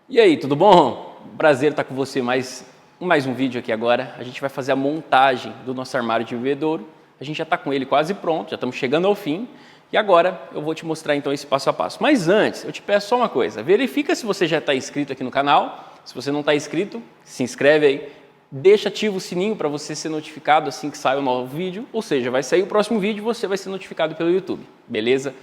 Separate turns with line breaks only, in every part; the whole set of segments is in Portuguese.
E aí, tudo bom? Prazer estar com você mais um vídeo aqui agora. A gente vai fazer a montagem do nosso armário de bebedouro. A gente já está com ele quase pronto, já estamos chegando ao fim. E agora eu vou te mostrar então esse passo a passo. Mas antes, eu te peço só uma coisa. Verifica se você já está inscrito aqui no canal. Se você não está inscrito, se inscreve aí. Deixa ativo o sininho para você ser notificado assim que sai o novo vídeo. Ou seja, vai sair o próximo vídeo e você vai ser notificado pelo YouTube. Beleza?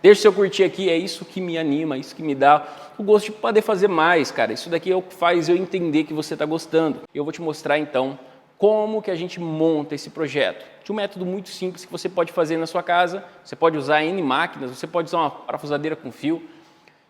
Deixa o seu curtir aqui, é isso que me anima, isso que me dá o gosto de poder fazer mais, cara. Isso daqui é o que faz eu entender que você está gostando. Eu vou te mostrar então como que a gente monta esse projeto. De um método muito simples que você pode fazer na sua casa. Você pode usar N máquinas, você pode usar uma parafusadeira com fio.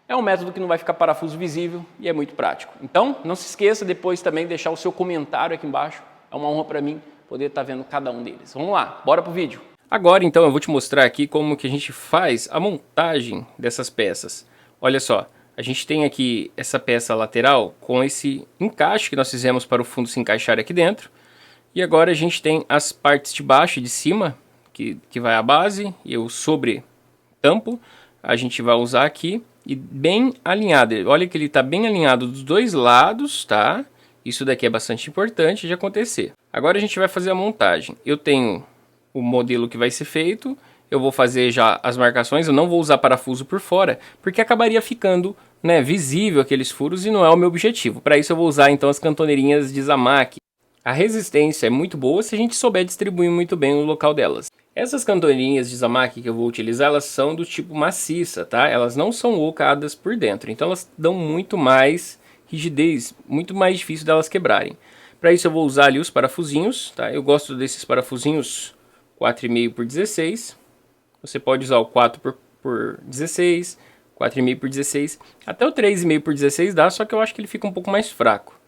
É um método que não vai ficar parafuso visível e é muito prático. Então, não se esqueça depois também de deixar o seu comentário aqui embaixo. É uma honra para mim poder estar vendo cada um deles. Vamos lá, bora pro vídeo. Agora então eu vou te mostrar aqui como que a gente faz a montagem dessas peças. Olha só, a gente tem aqui essa peça lateral com esse encaixe que nós fizemos para o fundo se encaixar aqui dentro. E agora a gente tem as partes de baixo e de cima, que vai a base e o sobre tampo. A gente vai usar aqui e bem alinhado. Olha que ele está bem alinhado dos dois lados, tá? Isso daqui é bastante importante de acontecer. Agora a gente vai fazer a montagem. Eu tenho o modelo que vai ser feito, eu vou fazer já as marcações, eu não vou usar parafuso por fora, porque acabaria ficando, né, visível aqueles furos e não é o meu objetivo. Para isso eu vou usar então as cantoneirinhas de Zamaki. A resistência é muito boa se a gente souber distribuir muito bem o local delas. Essas cantoneirinhas de Zamaki que eu vou utilizar, elas são do tipo maciça, tá? Elas não são ocadas por dentro, então elas dão muito mais rigidez, muito mais difícil delas quebrarem. Para isso eu vou usar ali os parafusinhos, tá? Eu gosto desses parafusinhos 4,5 por 16. Você pode usar o 4 por 16, 4,5 por 16. Até o 3,5 por 16 dá, só que eu acho que ele fica um pouco mais fraco.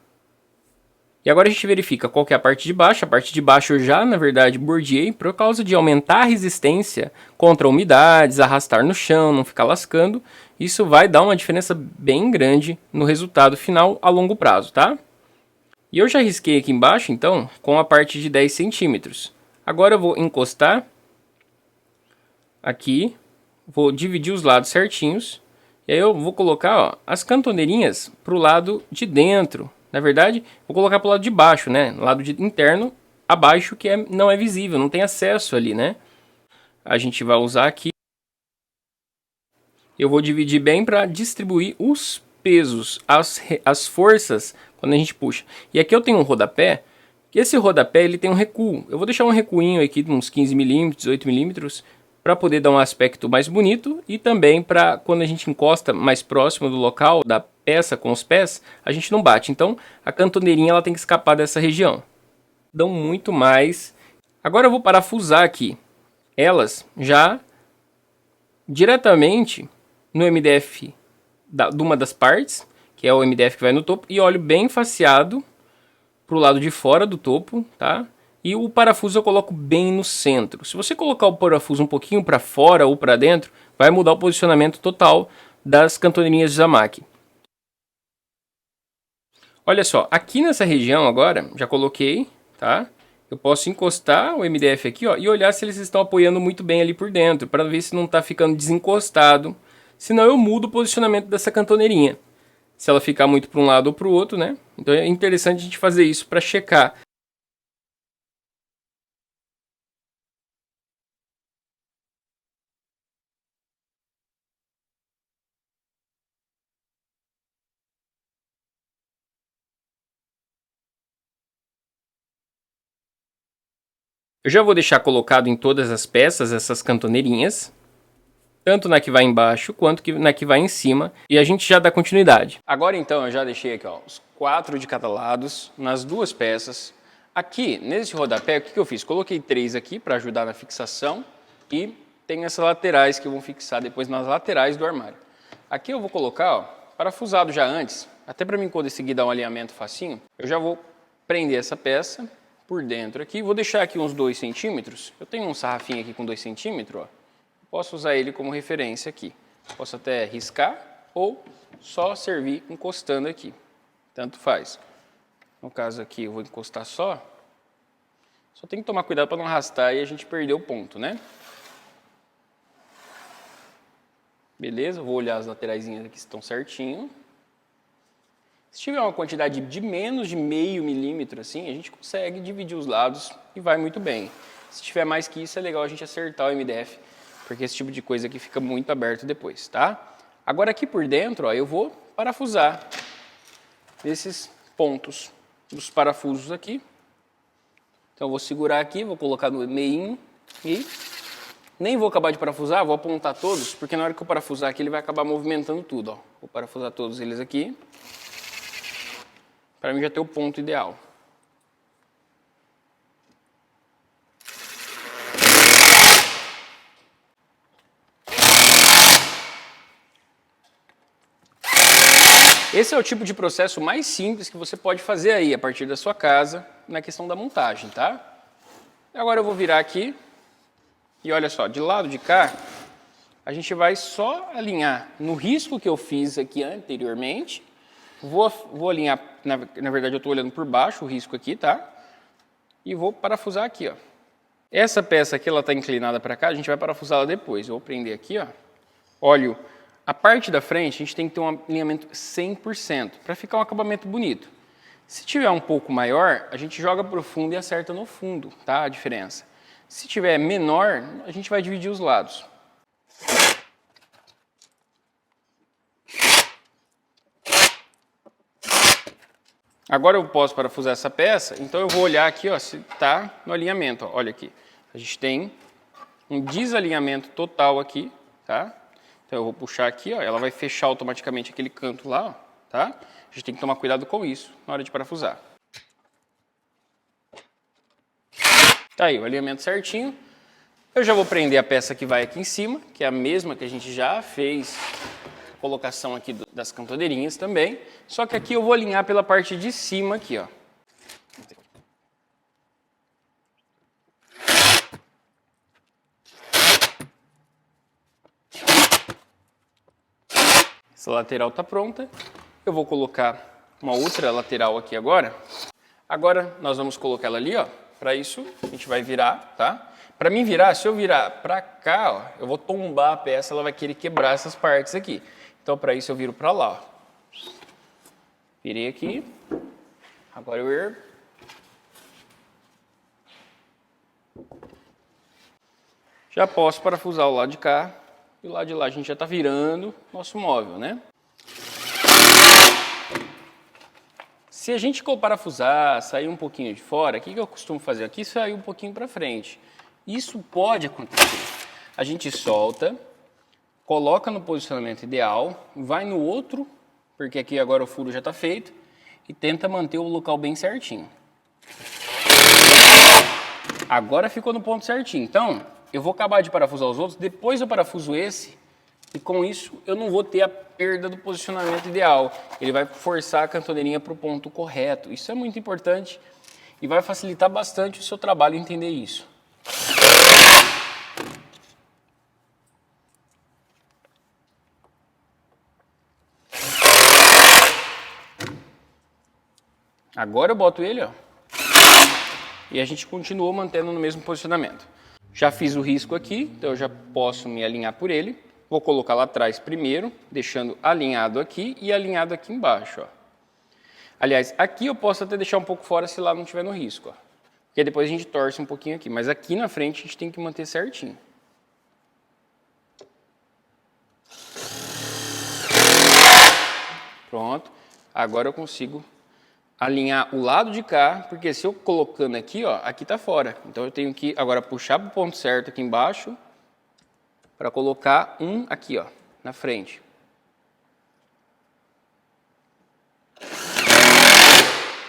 E agora a gente verifica qual que é a parte de baixo. A parte de baixo eu já, na verdade, bordeei por causa de aumentar a resistência contra umidades, arrastar no chão, não ficar lascando. Isso vai dar uma diferença bem grande no resultado final a longo prazo, tá? E eu já risquei aqui embaixo, então, com a parte de 10 centímetros. Agora eu vou encostar aqui, vou dividir os lados certinhos, e aí eu vou colocar, ó, as cantoneirinhas para o lado de dentro. Na verdade, vou colocar para o lado de baixo, né? Lado interno, abaixo, que não é visível, não tem acesso ali, né? A gente vai usar aqui. Eu vou dividir bem para distribuir os pesos, as forças, quando a gente puxa. E aqui eu tenho um rodapé, que esse rodapé ele tem um recuo. Eu vou deixar um recuinho aqui de uns 15 milímetros, 18 milímetros, para poder dar um aspecto mais bonito e também para quando a gente encosta mais próximo do local da peça com os pés, a gente não bate. Então a cantoneirinha ela tem que escapar dessa região. Dão muito mais. Agora eu vou parafusar aqui elas já diretamente no MDF de uma das partes, que é o MDF que vai no topo, e olho bem faceado para o lado de fora do topo, tá? E o parafuso eu coloco bem no centro. Se você colocar o parafuso um pouquinho para fora ou para dentro, vai mudar o posicionamento total das cantoneirinhas de Zamaki. Olha só, aqui nessa região agora, já coloquei, tá? Eu posso encostar o MDF aqui, ó, e olhar se eles estão apoiando muito bem ali por dentro, para ver se não está ficando desencostado. Senão eu mudo o posicionamento dessa cantoneirinha. Se ela ficar muito para um lado ou para o outro, né? Então é interessante a gente fazer isso para checar. Eu já vou deixar colocado em todas as peças essas cantoneirinhas, tanto na que vai embaixo quanto na que vai em cima, e a gente já dá continuidade. Agora então eu já deixei aqui, ó, os 4 de cada lado nas duas peças. Aqui, nesse rodapé, o que eu fiz? Coloquei 3 aqui para ajudar na fixação e tem essas laterais que vão fixar depois nas laterais do armário. Aqui eu vou colocar, ó, parafusado já antes, até para mim conseguir dar um alinhamento facinho, eu já vou prender essa peça por dentro aqui. Vou deixar aqui uns 2 centímetros. Eu tenho um sarrafinho aqui com 2 centímetros, ó. Posso usar ele como referência aqui. Posso até riscar ou só servir encostando aqui. Tanto faz. No caso aqui eu vou encostar só. Só tem que tomar cuidado para não arrastar e a gente perder o ponto, né? Beleza, vou olhar as lateraisinhas aqui se estão certinho. Se tiver uma quantidade de menos de meio milímetro, assim, a gente consegue dividir os lados e vai muito bem. Se tiver mais que isso, é legal a gente acertar o MDF, porque esse tipo de coisa aqui fica muito aberto depois, tá? Agora aqui por dentro, ó, eu vou parafusar esses pontos dos parafusos aqui. Então eu vou segurar aqui, vou colocar no meinho e nem vou acabar de parafusar, vou apontar todos, porque na hora que eu parafusar aqui ele vai acabar movimentando tudo, ó. Vou parafusar todos eles aqui, para mim já ter o ponto ideal. Esse é o tipo de processo mais simples que você pode fazer aí a partir da sua casa na questão da montagem, tá? Agora eu vou virar aqui e olha só, de lado de cá a gente vai só alinhar no risco que eu fiz aqui anteriormente. Vou alinhar, na verdade eu estou olhando por baixo o risco aqui, tá? E vou parafusar aqui, ó. Essa peça aqui ela está inclinada para cá, a gente vai parafusá-la depois. Eu vou prender aqui, ó. Olha, a parte da frente a gente tem que ter um alinhamento 100% para ficar um acabamento bonito. Se tiver um pouco maior, a gente joga para o fundo e acerta no fundo, tá? A diferença. Se tiver menor, a gente vai dividir os lados. Agora eu posso parafusar essa peça, então eu vou olhar aqui, ó, se está no alinhamento. Ó. Olha aqui, a gente tem um desalinhamento total aqui, tá? Então eu vou puxar aqui, ó, ela vai fechar automaticamente aquele canto lá, ó, tá? A gente tem que tomar cuidado com isso na hora de parafusar. Tá aí, o alinhamento certinho. Eu já vou prender a peça que vai aqui em cima, que é a mesma que a gente já fez a colocação aqui das cantadeirinhas também. Só que aqui eu vou alinhar pela parte de cima aqui, ó. Essa lateral está pronta. Eu vou colocar uma outra lateral aqui agora. Agora nós vamos colocar ela ali, ó. Para isso a gente vai virar, tá? Para mim virar, se eu virar para cá, ó, eu vou tombar a peça, ela vai querer quebrar essas partes aqui. Então para isso eu viro para lá, ó. Virei aqui. Agora eu ergo. Já posso parafusar o lado de cá. E o lado de lá a gente já está virando nosso móvel, né? Se a gente parafusar, sair um pouquinho de fora, o que eu costumo fazer aqui? Sair um pouquinho para frente. Isso pode acontecer. A gente solta, coloca no posicionamento ideal, vai no outro, porque aqui agora o furo já está feito, e tenta manter o local bem certinho. Agora ficou no ponto certinho. Então, eu vou acabar de parafusar os outros, depois eu parafuso esse, e com isso eu não vou ter a perda do posicionamento ideal. Ele vai forçar a cantoneirinha para o ponto correto. Isso é muito importante e vai facilitar bastante o seu trabalho entender isso. Agora eu boto ele, ó, e a gente continuou mantendo no mesmo posicionamento. Já fiz o risco aqui, então eu já posso me alinhar por ele. Vou colocar lá atrás primeiro, deixando alinhado aqui e alinhado aqui embaixo, ó. Aliás, aqui eu posso até deixar um pouco fora se lá não estiver no risco, ó. Porque depois a gente torce um pouquinho aqui, mas aqui na frente a gente tem que manter certinho. Pronto. Agora eu consigo alinhar o lado de cá, porque se eu colocando aqui, ó, aqui tá fora. Então eu tenho que agora puxar para o ponto certo aqui embaixo para colocar um aqui, ó, na frente.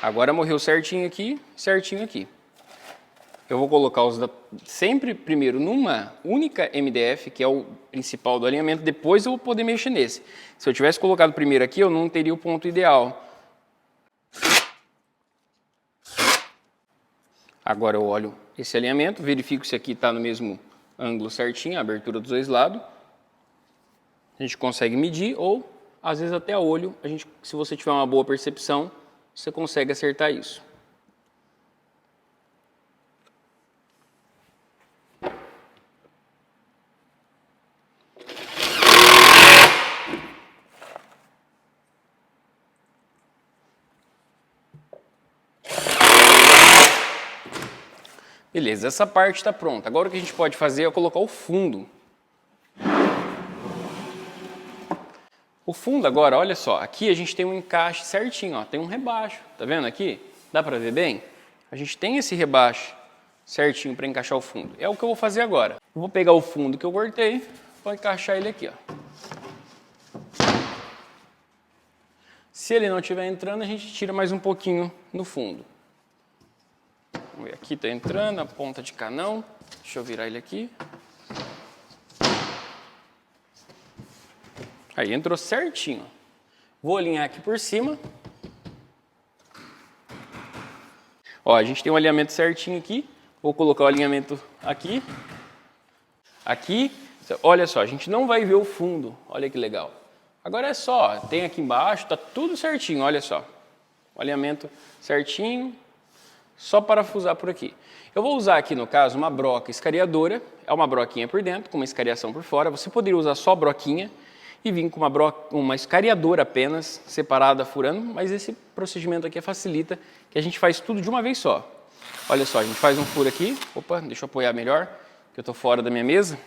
Agora morreu certinho aqui, certinho aqui. Eu vou colocar sempre primeiro numa única MDF, que é o principal do alinhamento, depois eu vou poder mexer nesse. Se eu tivesse colocado primeiro aqui, eu não teria o ponto ideal. Agora eu olho esse alinhamento, verifico se aqui está no mesmo ângulo certinho, a abertura dos dois lados. A gente consegue medir ou, às vezes até a olho, se você tiver uma boa percepção, você consegue acertar isso. Beleza, essa parte está pronta. Agora o que a gente pode fazer é colocar o fundo. O fundo agora, olha só, aqui a gente tem um encaixe certinho, ó, tem um rebaixo, tá vendo aqui? Dá para ver bem? A gente tem esse rebaixo certinho para encaixar o fundo. É o que eu vou fazer agora. Eu vou pegar o fundo que eu cortei, vou encaixar ele aqui, ó. Se ele não estiver entrando, a gente tira mais um pouquinho no fundo. Vamos ver, aqui está entrando, a ponta de cá não. Deixa eu virar ele aqui. Aí, entrou certinho. Vou alinhar aqui por cima. Ó, a gente tem um alinhamento certinho aqui. Vou colocar o alinhamento aqui. Aqui, olha só, a gente não vai ver o fundo. Olha que legal. Agora é só, tem aqui embaixo, tá tudo certinho, olha só. O alinhamento certinho, só parafusar por aqui. Eu vou usar aqui, no caso, uma broca escariadora. É uma broquinha por dentro, com uma escariação por fora. Você poderia usar só broquinha e vir com uma escariadora apenas, separada, furando, mas esse procedimento aqui facilita, que a gente faz tudo de uma vez só. Olha só, a gente faz um furo aqui, opa, deixa eu apoiar melhor, que eu estou fora da minha mesa.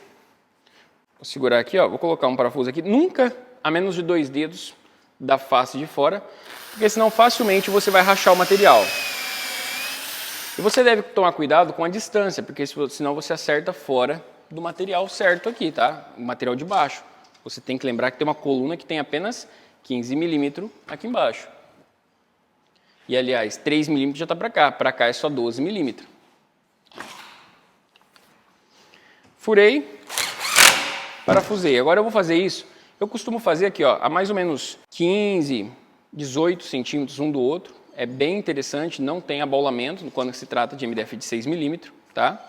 Vou segurar aqui, ó, vou colocar um parafuso aqui, nunca a menos de 2 dedos da face de fora, porque senão facilmente você vai rachar o material. E você deve tomar cuidado com a distância, porque senão você acerta fora do material certo aqui, tá? O material de baixo. Você tem que lembrar que tem uma coluna que tem apenas 15 milímetros aqui embaixo. E, aliás, 3 milímetros já está para cá é só 12 milímetros. Furei, parafusei. Agora eu vou fazer isso. Eu costumo fazer aqui, ó, a mais ou menos 15, 18 centímetros um do outro. É bem interessante, não tem abolamento quando se trata de MDF de 6 milímetros, tá?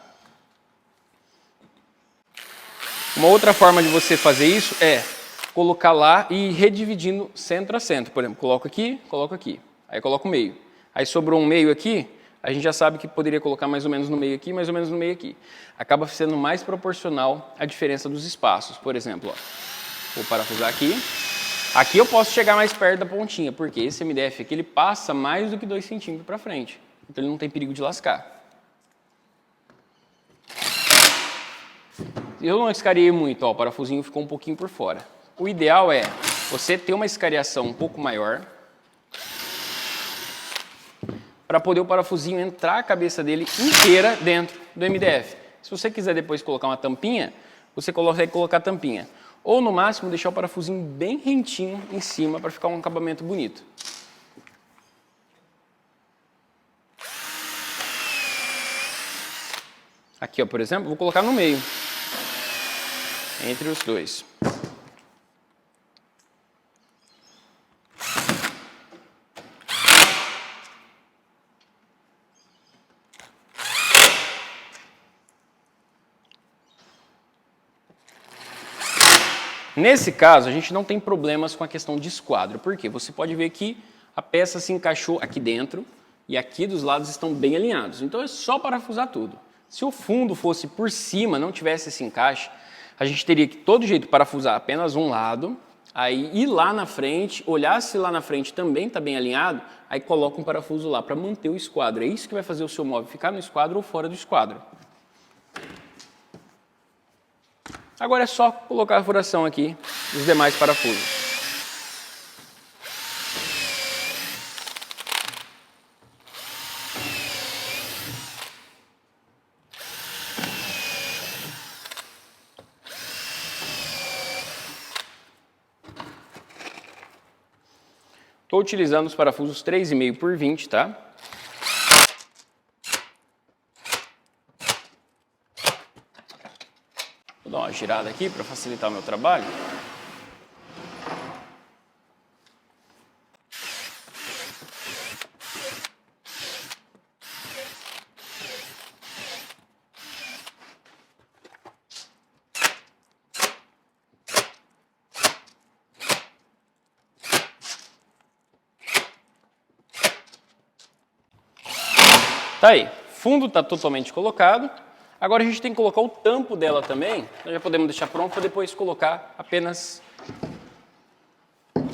Uma outra forma de você fazer isso é colocar lá e ir redividindo centro a centro. Por exemplo, coloco aqui, aí coloco o meio. Aí sobrou um meio aqui, a gente já sabe que poderia colocar mais ou menos no meio aqui, mais ou menos no meio aqui. Acaba sendo mais proporcional a diferença dos espaços. Por exemplo, ó, vou parafusar aqui. Aqui eu posso chegar mais perto da pontinha, porque esse MDF aqui ele passa mais do que 2 centímetros para frente. Então ele não tem perigo de lascar. Eu não escariei muito, ó, o parafusinho ficou um pouquinho por fora. O ideal é você ter uma escariação um pouco maior para poder o parafusinho entrar a cabeça dele inteira dentro do MDF. Se você quiser depois colocar uma tampinha, você consegue colocar a tampinha. Ou no máximo deixar o parafusinho bem rentinho em cima para ficar um acabamento bonito. Aqui, ó, por exemplo, vou colocar no meio. Entre os dois. Nesse caso, a gente não tem problemas com a questão de esquadro. Por quê? Você pode ver que a peça se encaixou aqui dentro e aqui dos lados estão bem alinhados. Então é só parafusar tudo. Se o fundo fosse por cima, não tivesse esse encaixe, a gente teria que, de todo jeito, parafusar apenas um lado, aí ir lá na frente, olhar se lá na frente também está bem alinhado, aí coloca um parafuso lá para manter o esquadro. É isso que vai fazer o seu móvel ficar no esquadro ou fora do esquadro. Agora é só colocar a furação aqui dos demais parafusos. Estou utilizando os parafusos 3,5 por 20, tá? Vou dar uma girada aqui para facilitar o meu trabalho. Tá aí, fundo está totalmente colocado. Agora a gente tem que colocar o tampo dela também. Nós já podemos deixar pronto para depois colocar apenas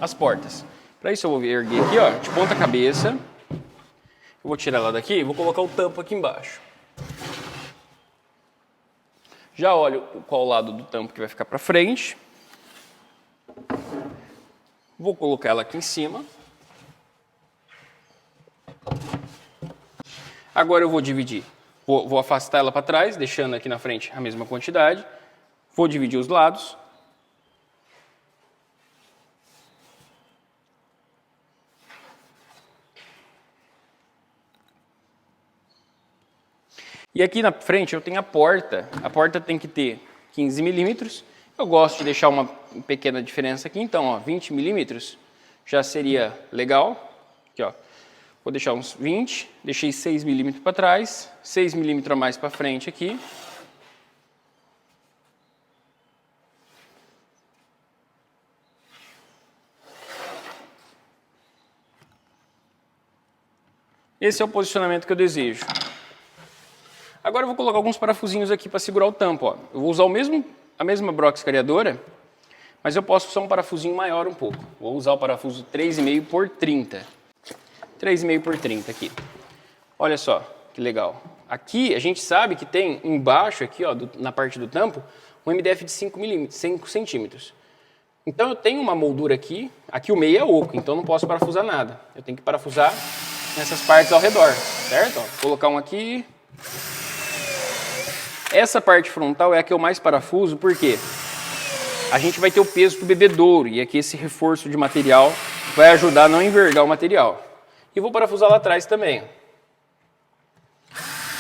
as portas. Para isso eu vou erguer aqui, ó, de ponta cabeça. Eu vou tirar ela daqui e vou colocar o tampo aqui embaixo. Já olho qual lado do tampo que vai ficar para frente. Vou colocar ela aqui em cima. Agora eu vou dividir. Vou afastar ela para trás, deixando aqui na frente a mesma quantidade. Vou dividir os lados. E aqui na frente eu tenho a porta. A porta tem que ter 15 milímetros. Eu gosto de deixar uma pequena diferença aqui, então, ó, 20 milímetros já seria legal. Aqui, ó. Vou deixar uns 20, deixei 6 milímetros para trás, 6 milímetros a mais para frente aqui. Esse é o posicionamento que eu desejo. Agora eu vou colocar alguns parafusinhos aqui para segurar o tampo. Ó. Eu vou usar a mesma broca escariadora, mas eu posso usar um parafusinho maior um pouco. Vou usar o parafuso 3,5 por 30. 3,5 por 30 aqui. Olha só que legal. Aqui a gente sabe que tem embaixo, aqui, ó, na parte do tampo, um MDF de 5 centímetros. Então eu tenho uma moldura aqui. Aqui o meio é oco, então eu não posso parafusar nada. Eu tenho que parafusar nessas partes ao redor, certo? Ó, vou colocar um aqui. Essa parte frontal é a que eu mais parafuso, porque a gente vai ter o peso do bebedouro e aqui esse reforço de material vai ajudar a não envergar o material. E vou parafusar lá atrás também.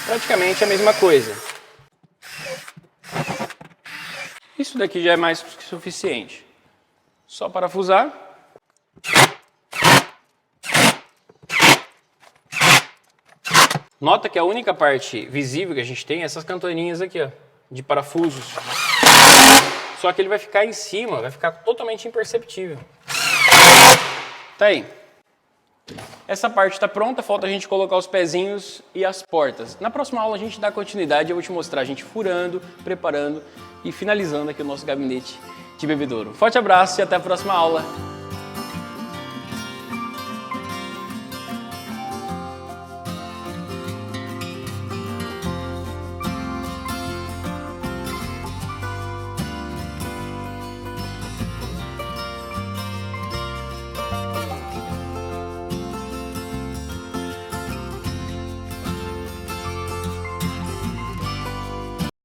Praticamente a mesma coisa. Isso daqui já é mais que suficiente. Só parafusar. Nota que a única parte visível que a gente tem é essas cantoninhas aqui, ó, de parafusos. Só que ele vai ficar em cima, vai ficar totalmente imperceptível. Tá aí. Essa parte está pronta, falta a gente colocar os pezinhos e as portas. Na próxima aula a gente dá continuidade, eu vou te mostrar a gente furando, preparando e finalizando aqui o nosso gabinete de bebedouro. Forte abraço e até a próxima aula.